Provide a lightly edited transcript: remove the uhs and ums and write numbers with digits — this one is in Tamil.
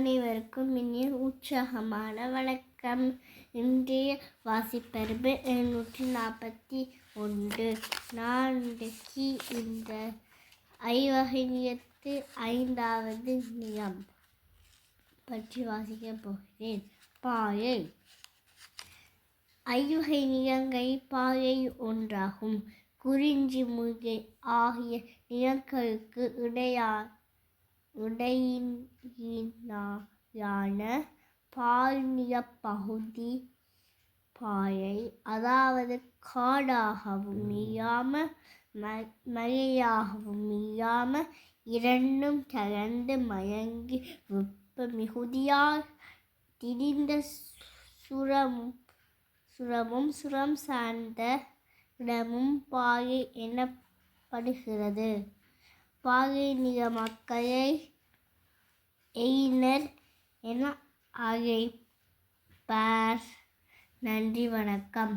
அனைவருக்கும் இனிய உற்சாகமான வணக்கம். இன்றைய வாசிப்பருப்பு 741. நான் இன்றைக்கு இந்த ஐவகை நியத்து 5வது நியம் பற்றி வாசிக்கப் போகிறேன். பாயை. ஐவகை நியங்கள் பாயை ஒன்றாகும். குறிஞ்சி முல்லை ஆகிய நியங்களுக்கு இடையினான பால்நிலப் பகுதி பாயை. அதாவது காடாகவும் இல்லாமல் மலையாகவும் இல்லாமல் இரண்டும் கலந்து மயங்கி வெப்ப மிகுதியால் திரிந்த சுரம் சார்ந்த இடமும் பாயை எனப்படுகிறது. பாயை நில மக்களை எயினர் என அழைப்பார். நன்றி, வணக்கம்.